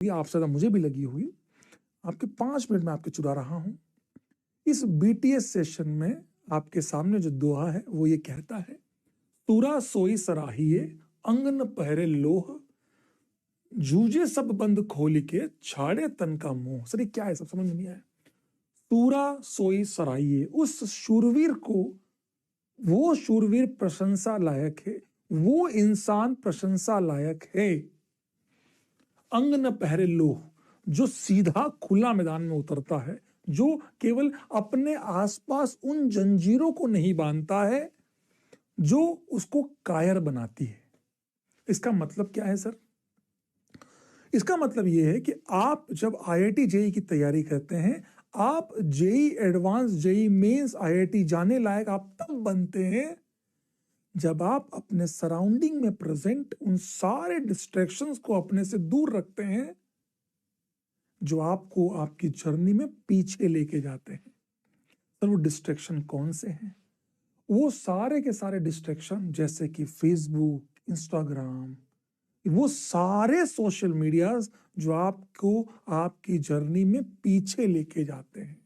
आपसे ज्यादा मुझे भी लगी हुई। आपके 5 मिनट में आपके चुरा रहा हूं। इस बीटीएस सेशन में आपके सामने जो दोहा है वो ये कहता है, तुरा सोई सराहिए अंगन पहरे लोह, जूझे सब बंद खोल के छाड़े तन का मोह। सर ये क्या है, सब समझ नहीं आया। तुरा सोई सराहिए, उस शूरवीर को, वो शूरवीर प्रशंसा लायक है, वो इंसान प्रशंसा लायक है। अंग न पहरे लोह, जो सीधा खुला मैदान में उतरता है, जो केवल अपने आसपास उन जंजीरों को नहीं बांधता है जो उसको कायर बनाती है। इसका मतलब क्या है सर? इसका मतलब यह है कि आप जब आईआईटी जेई की तैयारी करते हैं, आप JEE advance, JEE mains, IIT जाने लायक आप तब बनते हैं जब आप अपने सराउंडिंग में प्रेजेंट उन सारे डिस्ट्रैक्शंस को अपने से दूर रखते हैं जो आपको आपकी जर्नी में पीछे लेके जाते हैं। सर वो डिस्ट्रैक्शन कौन से हैं? वो सारे के सारे डिस्ट्रैक्शन, जैसे कि फेसबुक, इंस्टाग्राम, वो सारे सोशल मीडियाज जो आपको आपकी जर्नी में पीछे लेके जाते हैं,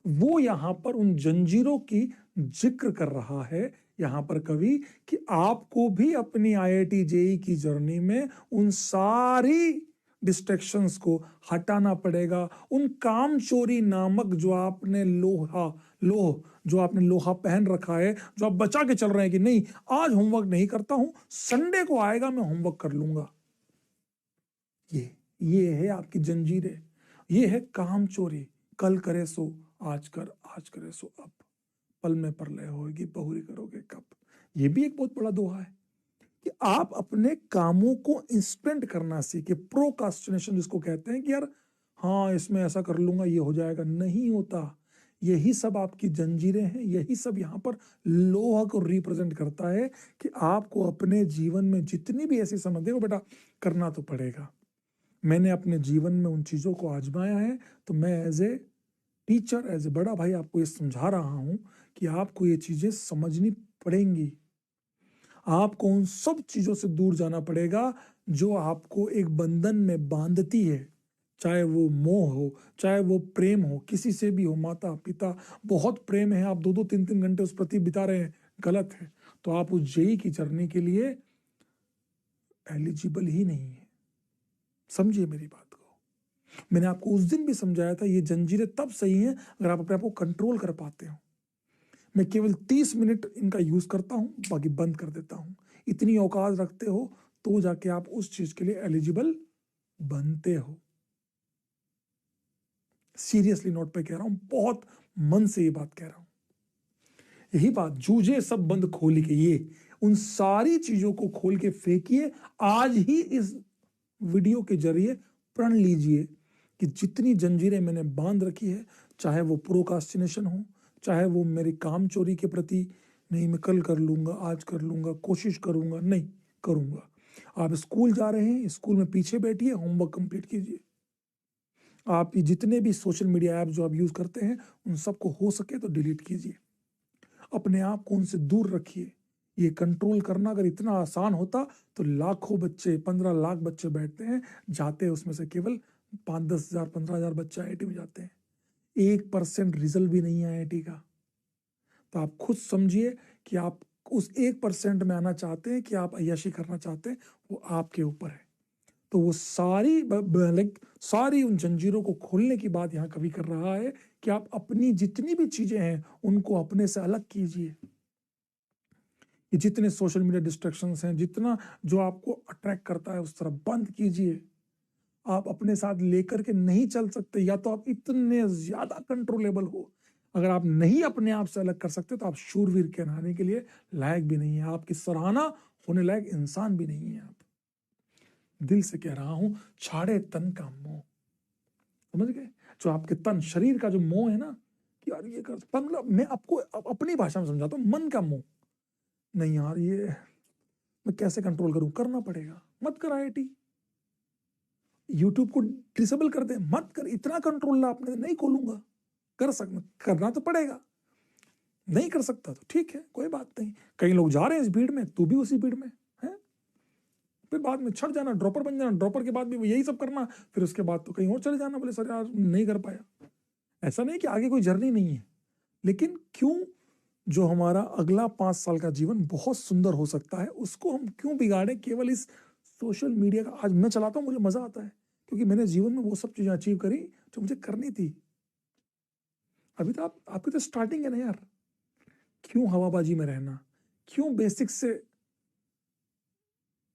वो यहां पर उन जंजीरों की जिक्र कर रहा है यहां पर कवि, कि आपको भी अपनी आईआईटी जेई की जर्नी में उन सारी डिस्ट्रैक्शंस को हटाना पड़ेगा। उन काम चोरी नामक जो आपने जो आपने लोहा पहन रखा है, जो आप बचा के चल रहे हैं कि नहीं आज होमवर्क नहीं करता हूं, संडे को आएगा मैं होमवर्क कर लूंगा, ये है आपकी जंजीरें, ये है काम चोरी। कल करे सो आज कर, आज करे सो अब, पल में परलय होगी बहुरी करोगे कब। ये भी एक बहुत बड़ा दोहा है कि आप अपने कामों को इंस्टेंट करना सीखे। प्रोकास्टिनेशन जिसको कहते हैं कि यार हाँ इसमें ऐसा कर लूंगा ये हो जाएगा, नहीं होता। यही सब आपकी जंजीरें हैं, यही सब यहां पर लोहा को रिप्रेजेंट करता है कि आपको अपने जीवन में जितनी भी ऐसी समझ, देखो बेटा करना तो पड़ेगा। मैंने अपने जीवन में उन चीजों को आजमाया है, तो मैं as a teacher, as a बड़ा भाई आपको ये समझा रहा हूं कि आपको ये चीजें समझनी पड़ेंगी। आपको उन सब चीजों से दूर जाना पड़ेगा जो आपको एक बंधन में बांधती है, चाहे वो मोह हो, चाहे वो प्रेम हो, किसी से भी हो, माता पिता, बहुत प्रेम है, आप 2-2 3-3 घंटे उस प्रति बिता रहे हैं, गलत है, तो आप उस जेई की जर्नी के लिए एलिजिबल ही नहीं है। समझिए मेरी बात को। मैंने आपको उस दिन भी समझाया था, ये जंजीरें तब सही हैं अगर आप अपने आप को कंट्रोल कर पाते हो। मैं केवल 30 मिनट इनका यूज करता हूं, बाकी बंद कर देता हूं। इतनी औकात रखते हो तो जाके आप उस चीज के लिए एलिजिबल बनते हो। सीरियसली नोट पे कह रहा हूं, बहुत मन से ये बात कह रहा हूं। यही बात, जूझे सब बंद खोल के, ये उन सारी चीजों को खोल के फेंकिए। आज ही इस वीडियो के जरिए प्रण लीजिए कि जितनी जंजीरें मैंने बांध रखी है, चाहे वो प्रोकास्टिनेशन हो, चाहे वो मेरी काम चोरी के प्रति, नहीं मैं कल कर लूंगा, आज कर लूंगा, कोशिश करूंगा, नहीं करूंगा। आप स्कूल जा रहे हैं, स्कूल में पीछे बैठिए, होमवर्क कंप्लीट कीजिए। आप जितने भी सोशल मीडिया ऐप जो आप यूज करते हैं उन सबको हो सके तो डिलीट कीजिए। अपने आप को उनसे दूर रखिए। ये कंट्रोल करना अगर इतना आसान होता तो लाखों बच्चे, 15 लाख बच्चे बैठते हैं, जाते हैं उसमें से केवल 5-10 हजार, 15 हजार बच्चे आईआईटी में जाते हैं। 1% रिजल्ट भी नहीं है आईआईटी का। तो आप खुद समझिए कि आप उस 1% में आना चाहते हैं कि आप अय्याशी करना चाहते हैं, वो आपके ऊपर है। तो वो सारी उन जंजीरों को खोलने की बात यहां कवि कर रहा है कि आप अपनी जितनी भी चीजें हैं उनको अपने से अलग कीजिए। ये जितने सोशल मीडिया डिस्ट्रैक्शंस हैं, जितना जो आपको अट्रैक्ट करता है उस तरफ बंद कीजिए। आप अपने साथ लेकर के नहीं चल सकते, या तो आप इतने ज्यादा कंट्रोलेबल हो। अगर आप नहीं अपने आप से अलग कर सकते तो आप शूरवीर कहलाने के लिए लायक भी नहीं है, आपकी सराहना होने लायक इंसान भी नहीं है। आप, दिल से कह रहा हूं, छाड़े तन का मोह। समझ गए? जो आपके तन, शरीर का जो मोह है ना कि यार ये कर, मतलब मैं आपको अपनी भाषा में समझाता हूं, मन का मोह नहीं यार, ये मैं कैसे कंट्रोल करूं, करना पड़ेगा। मत कर आईआईटी, यूट्यूब को डिसेबल कर दे, मत कर, इतना कंट्रोल ला आपने, नहीं खोलूंगा। करना तो पड़ेगा। नहीं कर सकता तो ठीक है, कोई बात नहीं। कई लोग जा रहे हैं इस भीड़ में, तू भी उसी भीड़ में है, फिर बाद में छट जाना, ड्रॉपर बन जाना, ड्रॉपर के बाद भी वो यही सब करना, फिर उसके बाद तो कहीं और चले जाना, बोले सर यार नहीं कर पाया। ऐसा नहीं कि आगे कोई जर्नी नहीं है, लेकिन क्यों जो हमारा अगला 5 साल का जीवन बहुत सुंदर हो सकता है उसको हम क्यों बिगाड़े केवल इस सोशल मीडिया का। आज मैं चलाता हूँ, मुझे मजा आता है क्योंकि मैंने जीवन में वो सब चीजें अचीव करी जो मुझे करनी थी। अभी तो आपकी तो स्टार्टिंग है ना यार, क्यों हवाबाजी में रहना, क्यों बेसिक से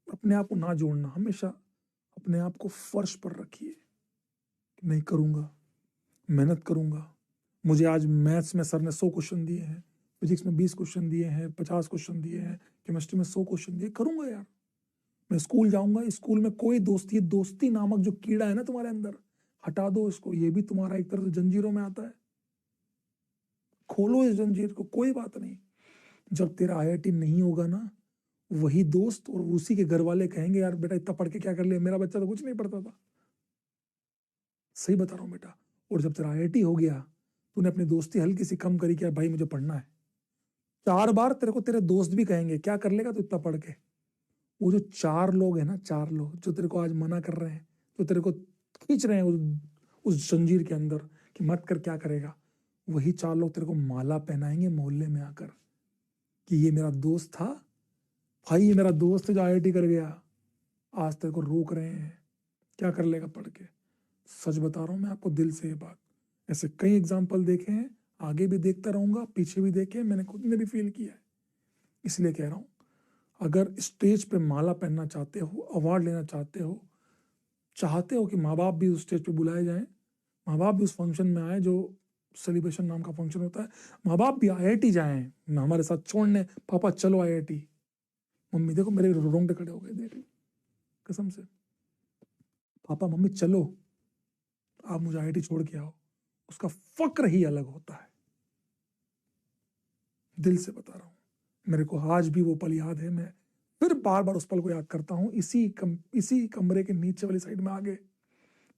अपने आप को ना जोड़ना। हमेशा अपने आप को फर्श पर रखिए, नहीं करूंगा, मेहनत करूंगा। मुझे आज मैथ्स में सर ने 100 क्वेश्चन दिए हैं, फिजिक्स में 20 क्वेश्चन दिए हैं, 50 क्वेश्चन दिए हैं, केमिस्ट्री में 100 क्वेश्चन दिए, करूंगा यार। मैं स्कूल जाऊंगा, स्कूल में कोई दोस्ती, दोस्ती नामक जो कीड़ा है ना तुम्हारे अंदर, हटा दो इसको। ये भी तुम्हारा एक तरह से जंजीरों में आता है, खोलो इस जंजीर को, कोई बात नहीं। जब तेरा आईआईटी नहीं होगा ना, वही दोस्त और उसी के घर वाले कहेंगे यार बेटा इतना पढ़ के क्या कर लिया, मेरा बच्चा तो कुछ नहीं पढ़ता था। सही बता रहा हूँ बेटा। और जब तेरा आईआईटी हो गया, तूने अपनी दोस्ती हल्की सी कम करी कि भाई मुझे पढ़ना है, 4 बार तेरे को तेरे दोस्त भी कहेंगे क्या कर लेगा तू इतना पढ़ के। वो जो 4 लोग हैं ना, 4 लोग जो तेरे को आज मना कर रहे हैं, जो तेरे को खींच रहे हैं उस जंजीर के अंदर कि मत कर, क्या करेगा, वही 4 लोग तेरे को माला पहनाएंगे मोहल्ले में आकर कि ये मेरा दोस्त था भाई, ये मेरा दोस्त है जो आईआईटी कर गया, आज तेरे को रोक रहे हैं क्या कर लेगा पढ़ के। सच बता रहा हूं मैं आपको दिल से ये बात, ऐसे कई एग्जाम्पल देखे हैं, आगे भी देखता रहूंगा, पीछे भी देखे, मैंने खुद ने भी फील किया है। इसलिए कह रहा हूं, अगर स्टेज पे माला पहनना चाहते हो, अवार्ड लेना चाहते हो कि माँ बाप भी उस स्टेज पे बुलाए जाएं, माँ बाप भी उस फंक्शन में आए जो सेलिब्रेशन नाम का फंक्शन होता है, माँ बाप भी आईआईटी जाएं हमारे साथ छोड़ने, पापा चलो आईआईटी। मम्मी देखो मेरे रोंगटे खड़े हो गए देख, कसम से, पापा मम्मी चलो आप मुझे आईआईटी छोड़ के आओ, उसका फक्र ही अलग होता है। दिल से बता रहा हूं, मेरे को आज भी वो पल याद है, मैं फिर बार बार उस पल को याद करता हूँ। इसी कमरे के नीचे वाली साइड में आगे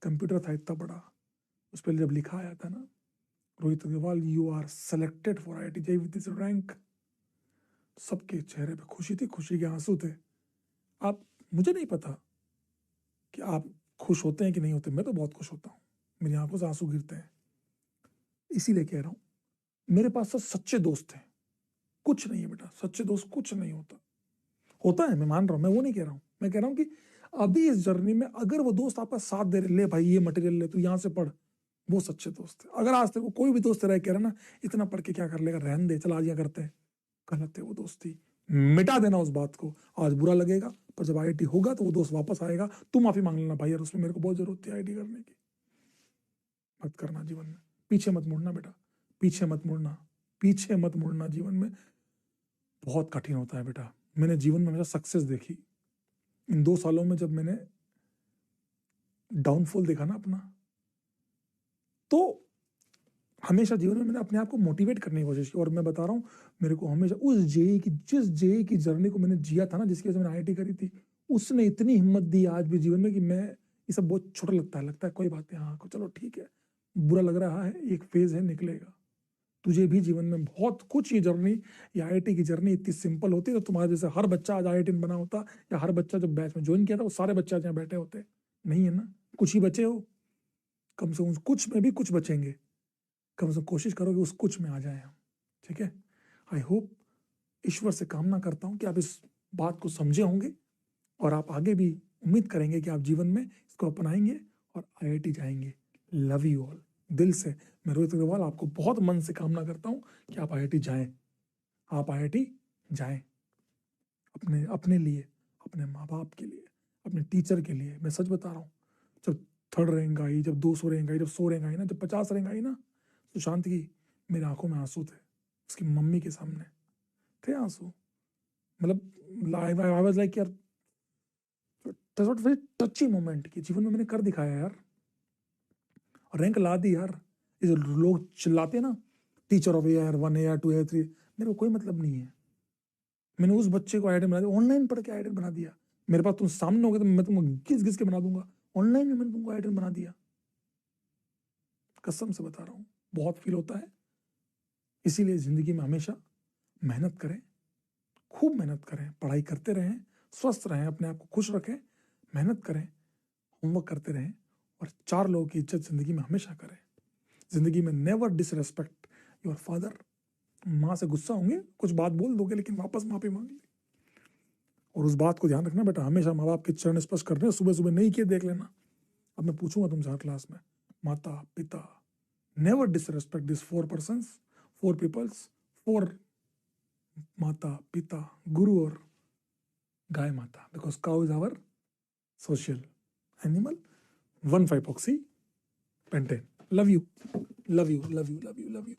कंप्यूटर था इतना बड़ा, उस पर जब लिखा आया था ना, Rohit Agarwal you are selected for IIT JEE with this rank, सबके चेहरे पे खुशी थी, खुशी के आंसू थे। आप, मुझे नहीं पता कि आप खुश होते हैं कि नहीं होते, मैं तो बहुत खुश होता हूँ, मेरी आंखों से आंसू गिरते हैं। इसीलिए कह रहा हूँ, मेरे पास तो सच्चे दोस्त हैं, कुछ नहीं है बेटा, सच्चे दोस्त कुछ नहीं होता है, मैं मान रहा हूं, मैं वो नहीं कह रहा हूं, मैं कह रहा हूं कि अभी इस जर्नी में अगर वो दोस्त आपका साथ दे रहे, ले भाई ये मटेरियल ले तू यहां से पढ़, वो सच्चे दोस्त है। अगर आज तक वो कोई भी दोस्त रह कह रहा ना इतना पढ़ के क्या कर लेगा, रहन दे चल आज यहाँ करते हैं, गलत है वो दोस्ती, मिटा देना उस बात को। आज बुरा लगेगा पर जब आईआईटी होगा तो वो दोस्त वापस आएगा, तू माफी मांग लेना भाई यार उसमें मेरे को बहुत जरूरत थी आईआईटी करने की। मत करना जीवन में, पीछे मत मुड़ना बेटा, पीछे मत मुड़ना, पीछे मत मुड़ना। जीवन में बहुत कठिन होता है बेटा, मैंने जीवन में हमेशा सक्सेस देखी, इन 2 सालों में जब मैंने डाउनफॉल देखा ना अपना, तो हमेशा जीवन में मैंने अपने आप को मोटिवेट करने की कोशिश की। और मैं बता रहा हूँ, मेरे को हमेशा उस जिस जेई की जर्नी को मैंने जिया था ना, जिसकी वजह से मैंने आईआईटी करी थी, उसने इतनी हिम्मत दी आज भी जीवन में कि मैं, ये सब बहुत छोटा लगता है कोई बात नहीं, हाँ चलो ठीक है, बुरा लग रहा है, एक फेज है, निकलेगा। तुझे भी जीवन में बहुत कुछ, ये जर्नी, ये आईआईटी की जर्नी इतनी सिंपल होती तो तुम्हारे जैसे हर बच्चा आज आईआईटी बना होता, या हर बच्चा जब बैच में ज्वाइन किया था वो सारे बच्चे आज यहाँ बैठे होते, नहीं है ना, कुछ ही बचे हो, कम से कम कुछ में भी कुछ बचेंगे, कम से कम कोशिश करो कि उस कुछ में आ जाए हम, ठीक है। आई होप, ईश्वर से कामना करता हूँ कि आप इस बात को समझे होंगे और आप आगे भी उम्मीद करेंगे कि आप जीवन में इसको अपनाएंगे और आईआईटी जाएंगे। लव यू ऑल, दिल से मैं रोहित अग्रवाल आपको बहुत मन से कामना करता हूँ कि आप आईआईटी जाएं, आप आईआईटी जाएं, अपने अपने लिए, अपने माँ बाप के लिए, अपने टीचर के लिए। मैं सच बता रहा हूँ, जब 3rd रैंक आई, जब 200 रैंक आई, जब 100 रैंक आई ना, जब 50 रैंक आई ना, सुशांत की मेरी आंखों में आंसू थे, उसकी मम्मी के सामने थे आंसू, मतलब आई वाज लाइक यार, वेरी टची मोमेंट की जीवन में मैंने कर दिखाया यार, रैंक ला दी यार। ये जो लोग चिल्लाते हैं ना, teacher of year 1 year 2 year 3, मेरे को कोई मतलब नहीं है। मैंने उस बच्चे को आइडल बना दिया, ऑनलाइन पढ़ के आइडल बना दिया। मेरे पास तुम सामने हो गए तो मैं तुमको घिस घिस के बना दूंगा, ऑनलाइन में मैंने तुमको आइडल बना दिया, कसम से बता रहा हूँ, बहुत फील होता है। इसीलिए जिंदगी में हमेशा मेहनत करें, खूब मेहनत करें, पढ़ाई करते रहें, स्वस्थ रहें, अपने आप को खुश रखें, मेहनत करें, होमवर्क करते रहें और 4 लोगों की इज्जत जिंदगी में हमेशा करें। जिंदगी में नेवर डिसरेस्पेक्ट योर फादर। माँ से गुस्सा होंगे, कुछ बात बोल दोगे, लेकिन वापस माफी मांग ली। और उस बात को ध्यान रखना बेटा, हमेशा माँ बाप के चरण स्पर्श कर रहे हैं, सुबह सुबह नहीं किए देख लेना। अब मैं पूछूंगा तुमसे हर क्लास में, माता पिता, never disrespect this 4 persons, 4 peoples, 4 माता पिता, गुरु और गाय माता, because cow is our social animal, 1,5-oxy pentane. Love you, love you, love you, love you, love you.